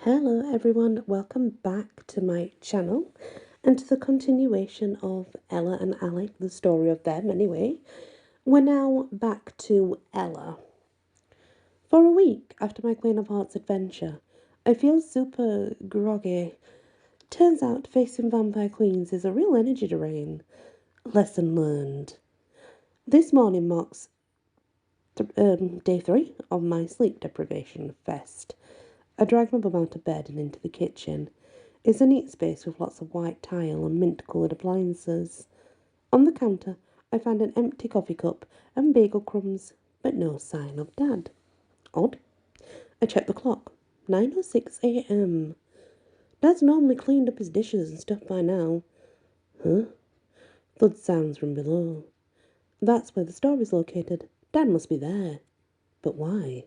Hello everyone, welcome back to my channel and to the continuation of Ella and Alec, the story of them anyway. We're now back to Ella. For a week after my Queen of Hearts adventure, I feel super groggy. Turns out facing vampire queens is a real energy drain. Lesson learned. This morning marks day 3 of my sleep deprivation fest. I dragged my bum out of bed and into the kitchen. It's a neat space with lots of white tile and mint-coloured appliances. On the counter, I found an empty coffee cup and bagel crumbs, but no sign of Dad. Odd. I checked the clock. 9:06 a.m. Dad's normally cleaned up his dishes and stuff by now. Huh? Thud sounds from below. That's where the store is located. Dad must be there. But why?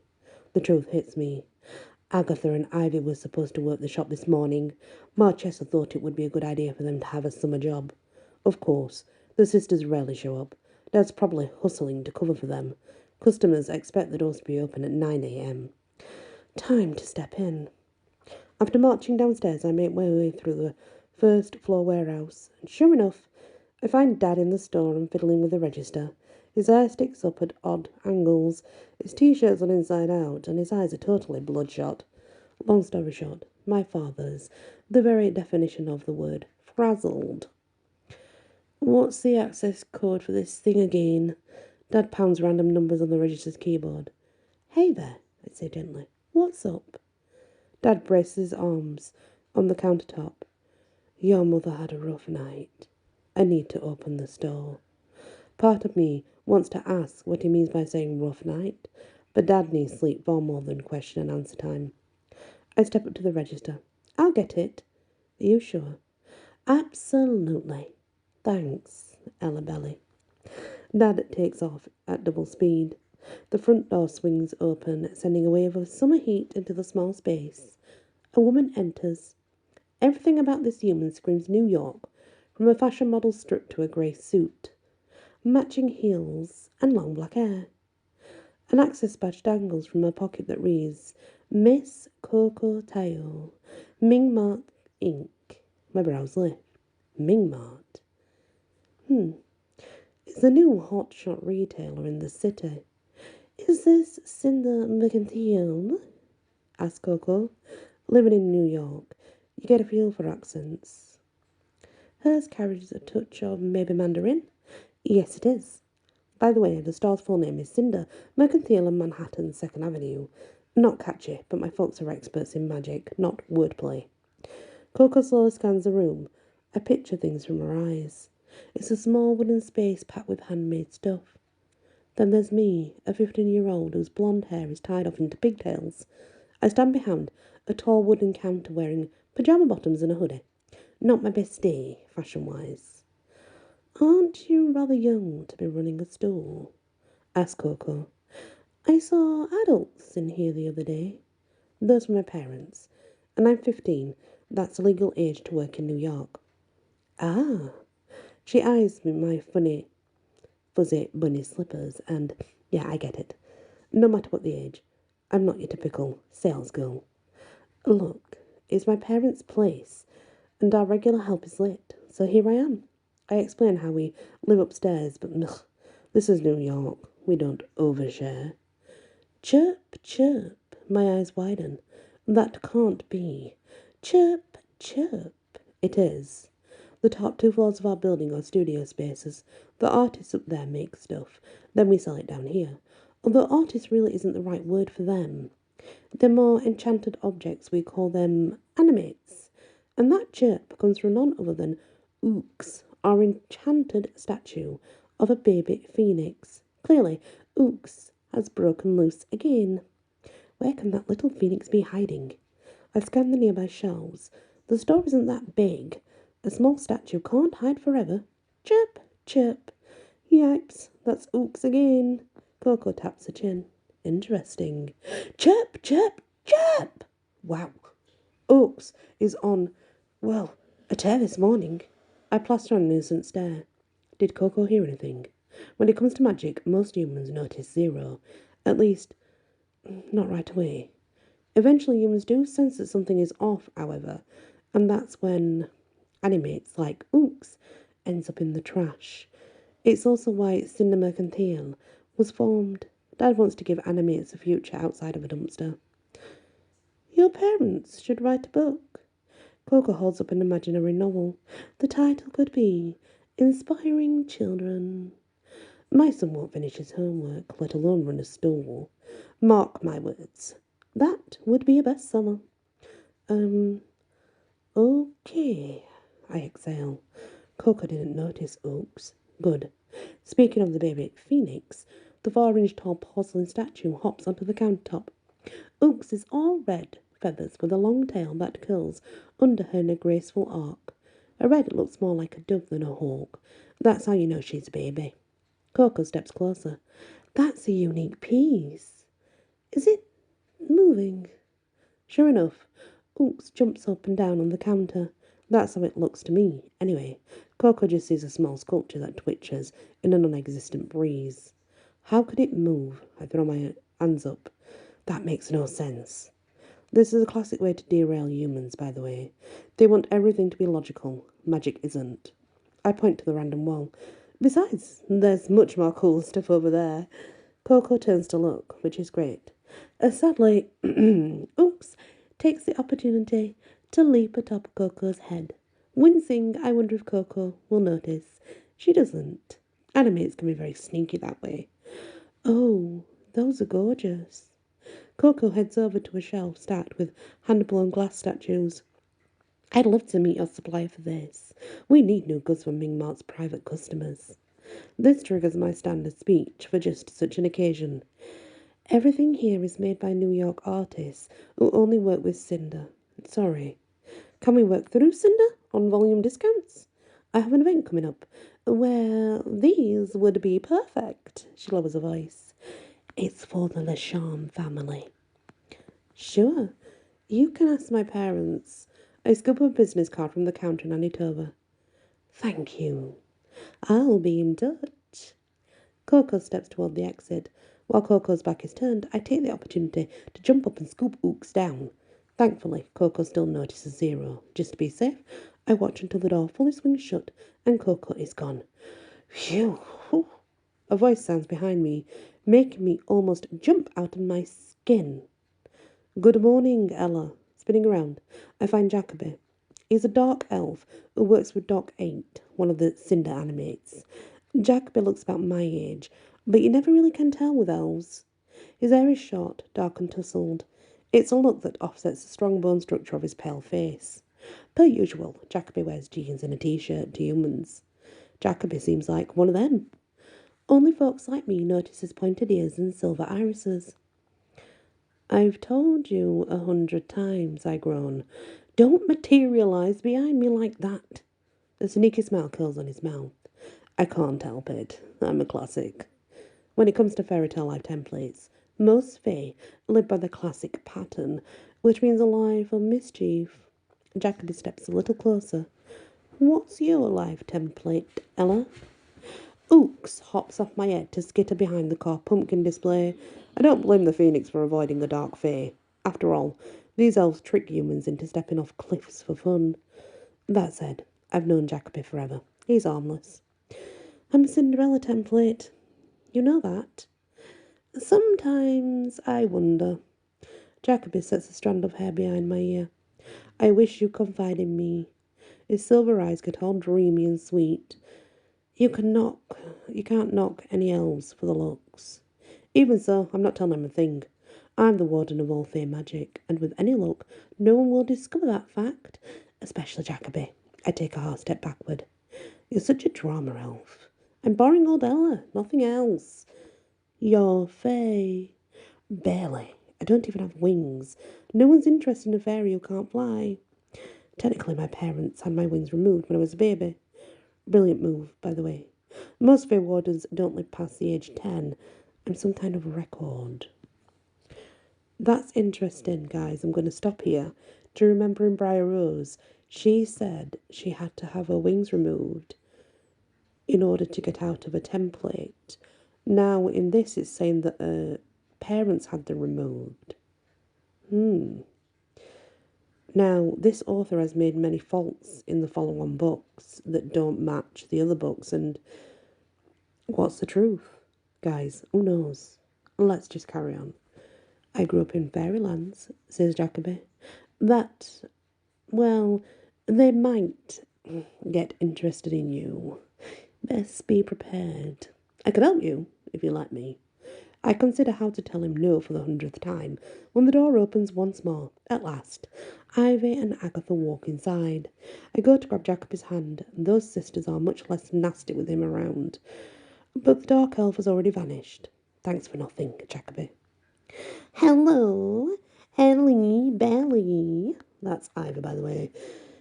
The truth hits me. Agatha and Ivy were supposed to work the shop this morning. Marchesa thought it would be a good idea for them to have a summer job. Of course, the sisters rarely show up. Dad's probably hustling to cover for them. Customers expect the doors to be open at 9 a.m. Time to step in. After marching downstairs, I make my way through the first floor warehouse, and sure enough, I find Dad in the store and fiddling with the register. His hair sticks up at odd angles, his t-shirt's on inside out, and his eyes are totally bloodshot. Long story short, my father's, the very definition of the word, frazzled. What's the access code for this thing again? Dad pounds random numbers on the register's keyboard. Hey there, I say gently. What's up? Dad braces his arms on the countertop. Your mother had a rough night. I need to open the store. Part of me wants to ask what he means by saying rough night, but Dad needs sleep far more than question and answer time. I step up to the register. I'll get it. Are you sure? Absolutely. Thanks, Ella Belly. Dad takes off at double speed. The front door swings open, sending a wave of summer heat into the small space. A woman enters. Everything about this human screams New York, from a fashion model strip to a grey suit. Matching heels and long black hair. An access badge dangles from her pocket that reads, Miss Coco Tayo, Ming Mart Inc. My brows lift. Ming Mart. It's a new hotshot retailer in the city. Is this Cinder Mercantile? Asked Coco. Living in New York, you get a feel for accents. Hers carries a touch of maybe Mandarin. Yes, it is. By the way, the store's full name is Cinder Mercantile on Manhattan, 2nd Avenue. Not catchy, but my folks are experts in magic, not wordplay. Coco slowly scans the room. I picture things from her eyes. It's a small wooden space packed with handmade stuff. Then there's me, a 15-year-old whose blonde hair is tied off into pigtails. I stand behind a tall wooden counter wearing pyjama bottoms and a hoodie. Not my best day, fashion-wise. Aren't you rather young to be running a store? Asked Coco. I saw adults in here the other day. Those were my parents. And I'm 15. That's the legal age to work in New York. Ah. She eyes me my funny, fuzzy bunny slippers, and yeah, I get it. No matter what the age, I'm not your typical sales girl. Look, it's my parents' place, and our regular help is late, so here I am. I explain how we live upstairs, but this is New York. We don't overshare. Chirp, chirp. My eyes widen. That can't be. Chirp, chirp. It is. The top 2 floors of our building are studio spaces. The artists up there make stuff. Then we sell it down here. Although artist really isn't the right word for them. They're more enchanted objects. We call them animates. And that chirp comes from none other than Ooks, our enchanted statue of a baby phoenix. Clearly, Ooks has broken loose again. Where can that little phoenix be hiding? I scan the nearby shelves. The store isn't that big. A small statue can't hide forever. Chirp, chirp. Yipes, that's Ooks again. Coco taps her chin. Interesting. Chirp, chirp, chirp. Wow. Ooks is on, well, a tear this morning. I plaster on an innocent stare. Did Coco hear anything? When it comes to magic, most humans notice zero. At least, not right away. Eventually, humans do sense that something is off, however, and that's when animates like Ooks ends up in the trash. It's also why Cinder Mercantile was formed. Dad wants to give animates a future outside of a dumpster. Your parents should write a book. Coco holds up an imaginary novel. The title could be Inspiring Children. My son won't finish his homework, let alone run a store. Mark my words. That would be a bestseller. Okay. I exhale. Coco didn't notice. Oops. Good. Speaking of the baby phoenix, the 4-inch tall porcelain statue hops onto the countertop. Ooks is all red feathers with a long tail that curls under her in a graceful arc. A red looks more like a dove than a hawk. That's how you know she's a baby. Coco steps closer. That's a unique piece. Is it moving? Sure enough, Ooks jumps up and down on the counter. That's how it looks to me. Anyway, Coco just sees a small sculpture that twitches in a non-existent breeze. How could it move? I throw my hands up. That makes no sense. This is a classic way to derail humans, by the way. They want everything to be logical. Magic isn't. I point to the random wall. Besides, there's much more cool stuff over there. Coco turns to look, which is great. Sadly, Ooks takes the opportunity to leap atop Coco's head. Wincing, I wonder if Coco will notice. She doesn't. Animates can be very sneaky that way. Oh, those are gorgeous. Coco heads over to a shelf stacked with hand-blown glass statues. I'd love to meet your supplier for this. We need new goods for Ming Mart's private customers. This triggers my standard speech for just such an occasion. Everything here is made by New York artists who only work with Cinder. Sorry. Can we work through Cinder on volume discounts? I have an event coming up where these would be perfect. She lowers her voice. It's for the Lacham family. Sure. You can ask my parents. I scoop a business card from the counter and hand it over. Thank you. I'll be in touch. Coco steps toward the exit. While Coco's back is turned, I take the opportunity to jump up and scoop Ooks down. Thankfully, Coco still notices zero. Just to be safe, I watch until the door fully swings shut and Coco is gone. Phew! A voice sounds behind me, making me almost jump out of my skin. Good morning, Ella. Spinning around, I find Jacoby. He's a dark elf who works with Doc 8, one of the Cinder animates. Jacoby looks about my age, but you never really can tell with elves. His hair is short, dark and tousled. It's a look that offsets the strong bone structure of his pale face. Per usual, Jacoby wears jeans and a t-shirt to humans. Jacoby seems like one of them. Only folks like me notice his pointed ears and silver irises. I've told you 100 times, I groan. Don't materialise behind me like that. A sneaky smile curls on his mouth. I can't help it. I'm a classic. When it comes to fairy tale life templates, most fae live by the classic pattern, which means a life of mischief. Jacoby steps a little closer. What's your life template, Ella? Ooks hops off my head to skitter behind the car pumpkin display. I don't blame the phoenix for avoiding the dark fae. After all, these elves trick humans into stepping off cliffs for fun. That said, I've known Jacoby forever. He's harmless. I'm a Cinderella template. You know that. Sometimes I wonder. Jacoby sets a strand of hair behind my ear. I wish you confide in me. His silver eyes get all dreamy and sweet. You can't knock any elves for the looks. Even so, I'm not telling him a thing. I'm the warden of all fae magic, and with any luck, no one will discover that fact, especially Jacoby. I take a half step backward. You're such a drama elf. I'm boring old Ella, nothing else. You're fae. Barely. I don't even have wings. No one's interested in a fairy who can't fly. Technically, my parents had my wings removed when I was a baby. Brilliant move, by the way. Most fae wardens don't live past the age 10. I'm some kind of record. That's interesting, guys. I'm going to stop here. Do you remember in Briar Rose, she said she had to have her wings removed in order to get out of a template. Now, in this, it's saying that her parents had them removed. Now, this author has made many faults in the follow-on books that don't match the other books, and what's the truth? Guys, who knows? Let's just carry on. I grew up in fairylands, says Jacoby. That, well, they might get interested in you. Best be prepared. I could help you, if you let me. I consider how to tell him no for the 100th time, when the door opens once more. At last, Ivy and Agatha walk inside. I go to grab Jacoby's hand, and those sisters are much less nasty with him around. But the dark elf has already vanished. Thanks for nothing, Jacoby. Hello, Ellie Belly. That's Ivy, by the way.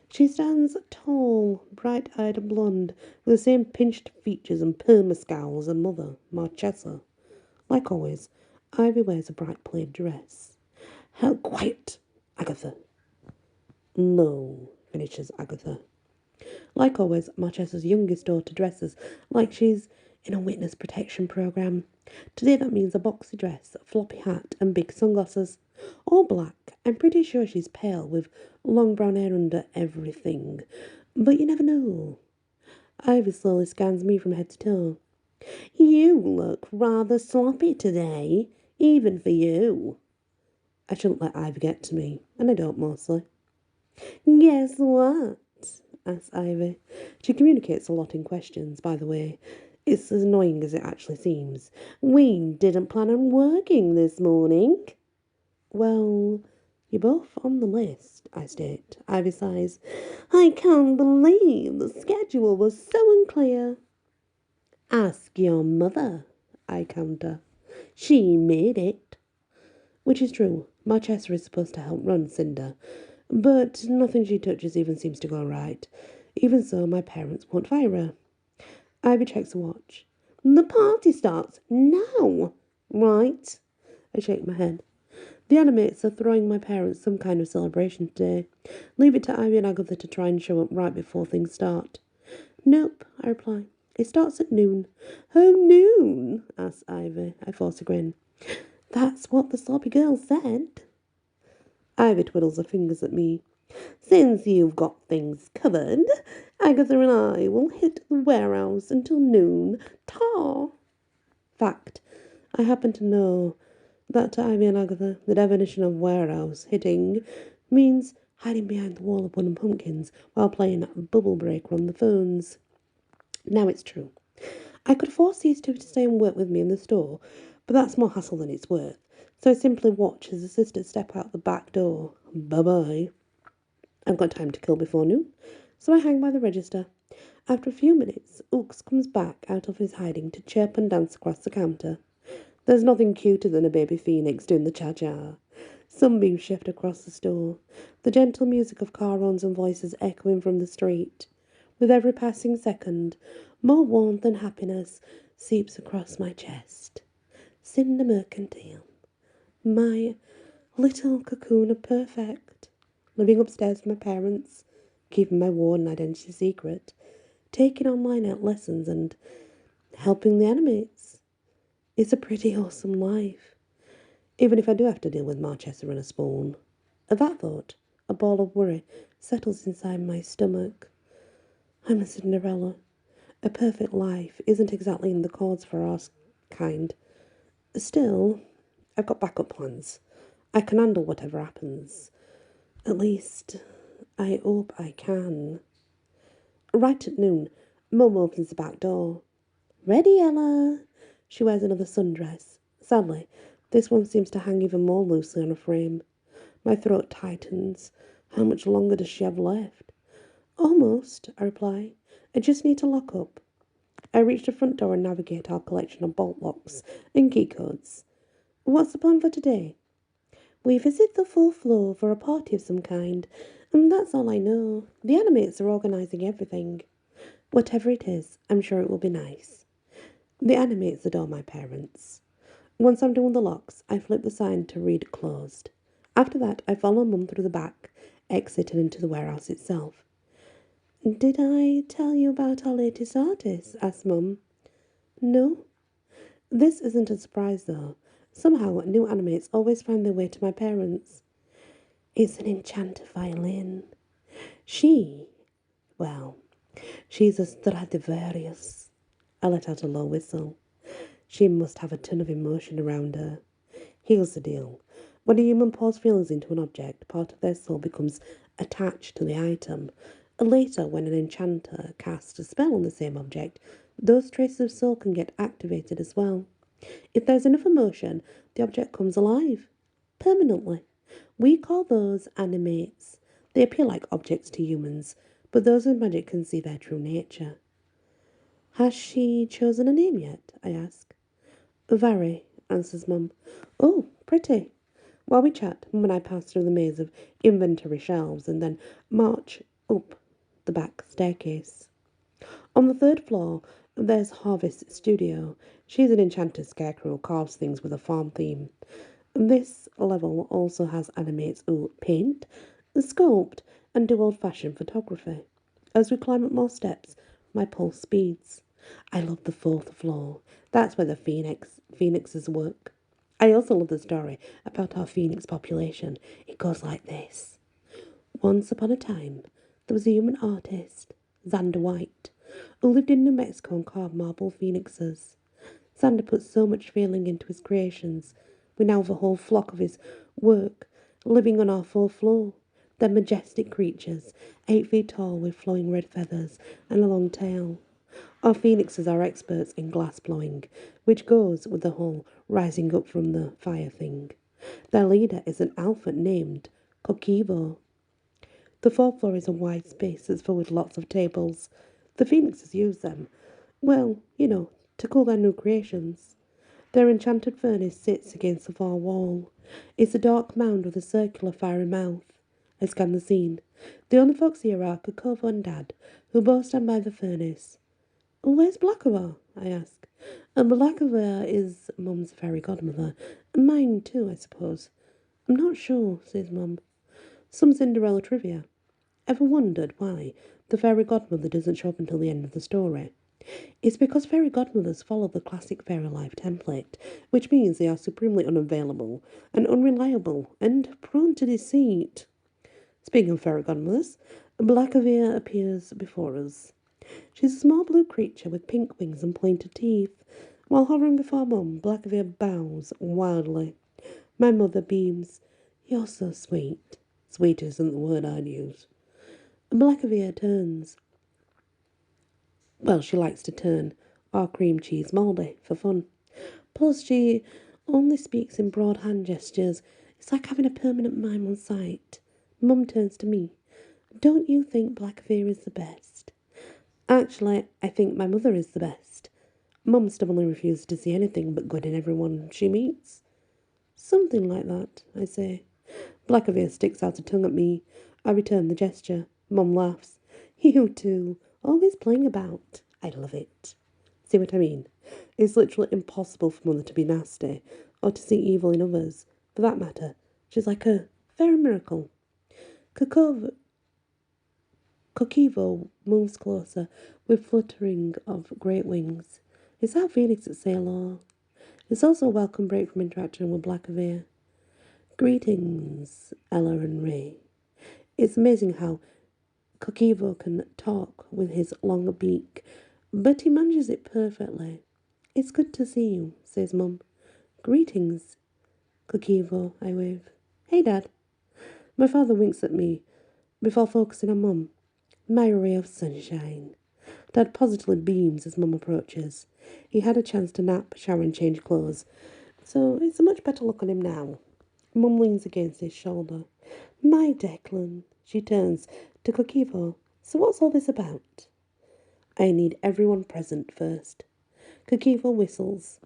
She stands tall, bright-eyed and blonde, with the same pinched features and perma-scowl as her mother, Marchesa. Like always, Ivy wears a bright plaid dress. Quiet, Agatha. No, finishes Agatha. Like always, Marchesa's youngest daughter dresses like she's in a witness protection program. Today that means a boxy dress, a floppy hat, and big sunglasses. All black. I'm pretty sure she's pale with long brown hair under everything. But you never know. Ivy slowly scans me from head to toe. You look rather sloppy today, even for you. I shouldn't let Ivy get to me, and I don't mostly. Guess what? Asks Ivy. She communicates a lot in questions, by the way. It's as annoying as it actually seems. We didn't plan on working this morning. Well, you're both on the list, I state. Ivy sighs. I can't believe the schedule was so unclear. Ask your mother, I counter. She made it. Which is true. Marchesa is supposed to help run Cinder, but nothing she touches even seems to go right. Even so, my parents won't fire her. Ivy checks a watch. The party starts now, right? I shake my head. The animates are throwing my parents some kind of celebration today. Leave it to Ivy and Agatha to try and show up right before things start. Nope, I reply. It starts at noon. Oh, noon? Asks Ivy. I force a grin. That's what the sloppy girl said. Ivy twiddles her fingers at me. Since you've got things covered, Agatha and I will hit the warehouse until noon. Ta! Fact, I happen to know that to Ivy and Agatha, the definition of warehouse hitting means hiding behind the wall of wooden pumpkins while playing Bubble Breaker on the phones. Now it's true. I could force these two to stay and work with me in the store, but that's more hassle than it's worth. So I simply watch as the sisters step out the back door. Bye-bye. I've got time to kill before noon, so I hang by the register. After a few minutes, Ooks comes back out of his hiding to chirp and dance across the counter. There's nothing cuter than a baby phoenix doing the cha-cha. Sunbeams shift across the store, the gentle music of car horns and voices echoing from the street. With every passing second, more warmth and happiness seeps across my chest. Cinder Mercantile. My little cocoon of perfect. Living upstairs with my parents, keeping my warden identity secret, taking online lessons and helping the animates. It's a pretty awesome life. Even if I do have to deal with Marchesa and a spoon. At that thought, a ball of worry settles inside my stomach. I'm a Cinderella. A perfect life isn't exactly in the cards for our kind. Still, I've got backup plans. I can handle whatever happens. At least, I hope I can. Right at noon, Mum opens the back door. Ready, Ella? She wears another sundress. Sadly, this one seems to hang even more loosely on a frame. My throat tightens. How much longer does she have left? Almost, I reply. I just need to lock up. I reach the front door and navigate our collection of bolt locks and key codes. What's the plan for today? We visit the fourth floor for a party of some kind, and that's all I know. The animates are organising everything. Whatever it is, I'm sure it will be nice. The animates adore my parents. Once I'm done with the locks, I flip the sign to read closed. After that, I follow Mum through the back, exit and into the warehouse itself. Did I tell you about our latest artist? Asked Mum. No. This isn't a surprise, though. Somehow, new animates always find their way to my parents. It's an enchanted violin. She, well, she's a Stradivarius. I let out a low whistle. She must have a ton of emotion around her. Here's the deal. When a human pours feelings into an object, part of their soul becomes attached to the item. And later, when an enchanter casts a spell on the same object, those traces of soul can get activated as well. If there's enough emotion, the object comes alive. Permanently. We call those animates. They appear like objects to humans, but those with magic can see their true nature. Has she chosen a name yet? I ask. Very, answers Mum. Oh, pretty. While we chat, Mum and I pass through the maze of inventory shelves and then march up the back staircase. On the third floor, there's Harvest's studio. She's an enchanted scarecrow who carves things with a farm theme. This level also has animates who paint, sculpt, and do old-fashioned photography. As we climb up more steps, my pulse speeds. I love the fourth floor. That's where the phoenixes work. I also love the story about our phoenix population. It goes like this. Once upon a time, there was a human artist, Xander White, who lived in New Mexico and carved marble phoenixes. Xander put so much feeling into his creations. We now have a whole flock of his work living on our fourth floor. They're majestic creatures, 8 feet tall with flowing red feathers and a long tail. Our phoenixes are experts in glass blowing, which goes with the whole rising up from the fire thing. Their leader is an alpha named Kokivo. The fourth floor is a wide space that's filled with lots of tables. The phoenixes use them, well, to cool their new creations. Their enchanted furnace sits against the far wall. It's a dark mound with a circular fiery mouth. I scan the scene. The only folks here are Kokovo and Dad, who both stand by the furnace. Where's Blackava? I ask. And Blackava is Mum's fairy godmother, and mine too, I suppose. I'm not sure, says Mum. Some Cinderella trivia. Ever wondered why the fairy godmother doesn't show up until the end of the story? It's because fairy godmothers follow the classic fairy life template, which means they are supremely unavailable and unreliable and prone to deceit. Speaking of fairy godmothers, Blackavia appears before us. She's a small blue creature with pink wings and pointed teeth. While hovering before Mum, Blackavia bows wildly. My mother beams. You're so sweet. Sweet isn't the word I'd use. Blackavia turns. Well, she likes to turn our cream cheese mouldy for fun. Plus, she only speaks in broad hand gestures. It's like having a permanent mime on sight. Mum turns to me. Don't you think Blackavia is the best? Actually, I think my mother is the best. Mum stubbornly refuses to see anything but good in everyone she meets. Something like that, I say. Blackavia sticks out a tongue at me. I return the gesture. Mum laughs. You too. Always playing about. I love it. See what I mean? It's literally impossible for Mother to be nasty or to see evil in others. For that matter, she's like a fairy miracle. Kokivo moves closer with fluttering of great wings. It's that Phoenix at Sailor. It's also a welcome break from interaction with Blackavia. Greetings, Ella and Ray. It's amazing how Kokivo can talk with his long beak, but he manages it perfectly. It's good to see you, says Mum. Greetings, Kokivo, I wave. Hey, Dad. My father winks at me before focusing on Mum. My ray of sunshine. Dad positively beams as Mum approaches. He had a chance to nap, shower and change clothes, so it's a much better look on him now. Mum leans against his shoulder. My Declan. She turns to Kokivo. So what's all this about? I need everyone present first. Kokivo whistles.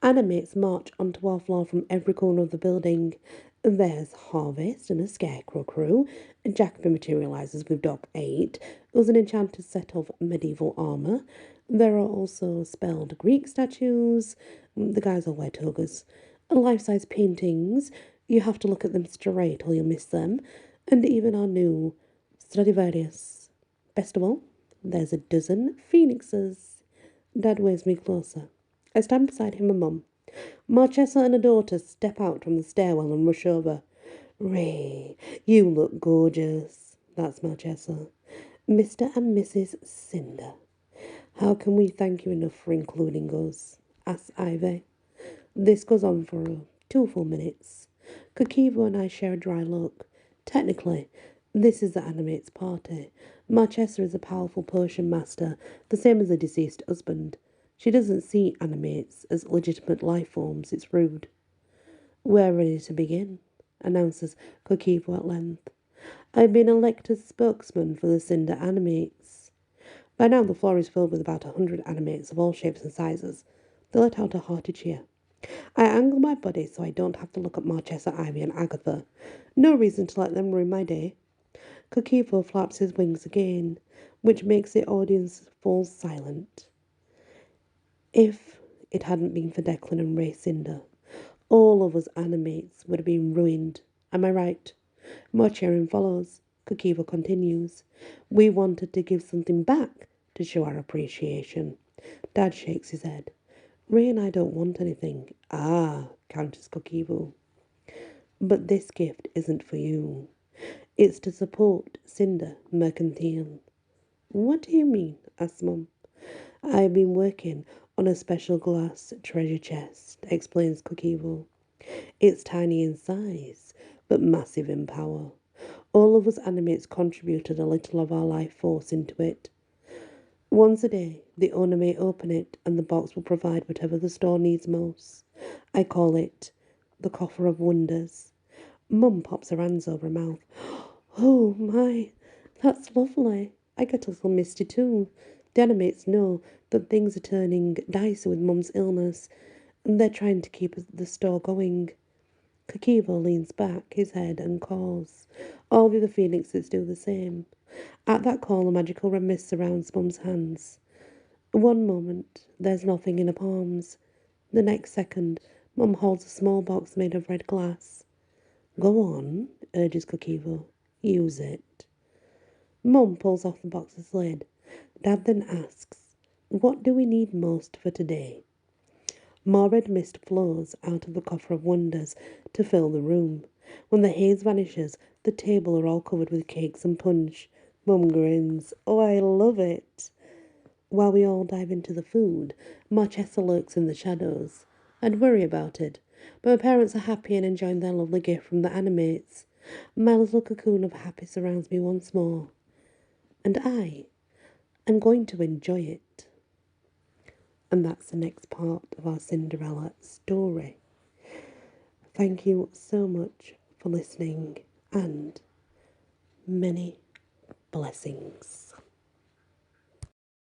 Animates march onto our floor from every corner of the building. There's Harvest and a scarecrow crew. Jacoby materialises with Doc 8. There's an enchanted set of medieval armour. There are also spelled Greek statues. The guys all wear togas. Life-size paintings. You have to look at them straight or you'll miss them. And even our new Stradivarius. Best of all, there's a dozen phoenixes. Dad waves me closer. I stand beside him and Mum. Marchesa and her daughter step out from the stairwell and rush over. Ray, you look gorgeous. That's Marchesa. Mr. and Mrs. Cinder. How can we thank you enough for including us? Asked Ivy. This goes on for 2 full minutes. Kokivo and I share a dry look. Technically, this is the animate's party. Marchesa is a powerful potion master, the same as a deceased husband. She doesn't see animates as legitimate life forms. It's rude. We're ready to begin, announces Kokivo at length. I've been elected spokesman for the Cinder animates. By now the floor is filled with about 100 animates of all shapes and sizes. They let out a hearty cheer. I angle my body so I don't have to look at Marchesa, Ivy, and Agatha. No reason to let them ruin my day. Kokivo flaps his wings again, which makes the audience fall silent. If it hadn't been for Declan and Ray Cinder, all of us animates would have been ruined. Am I right? More cheering follows. Kokivo continues. We wanted to give something back to show our appreciation. Dad shakes his head. Ray and I don't want anything. Ah, counters Kokivo. But this gift isn't for you. It's to support Cinder Mercantile. What do you mean? Asks Mum. I've been working on a special glass treasure chest, explains Kokivo. It's tiny in size, but massive in power. All of us animates contributed a little of our life force into it. Once a day, the owner may open it and the box will provide whatever the store needs most. I call it the Coffer of Wonders. Mum pops her hands over her mouth. Oh my, that's lovely. I get a little misty too. The animates know that things are turning dicey with Mum's illness, and they're trying to keep the store going. Kokivo leans back his head and calls. All the other phoenixes do the same. At that call, a magical mist surrounds Mum's hands. One moment, there's nothing in her palms. The next second, Mum holds a small box made of red glass. Go on, urges Kokivo. Use it. Mum pulls off the box's lid. Dad then asks, what do we need most for today? More red mist flows out of the Coffer of Wonders to fill the room. When the haze vanishes, the table are all covered with cakes and punch. Mum grins. Oh, I love it. While we all dive into the food, Marchesa lurks in the shadows. I'd worry about it, but my parents are happy and enjoying their lovely gift from the animates. My little cocoon of happy surrounds me once more. And I am going to enjoy it. And that's the next part of our Cinderella story. Thank you so much for listening and many blessings.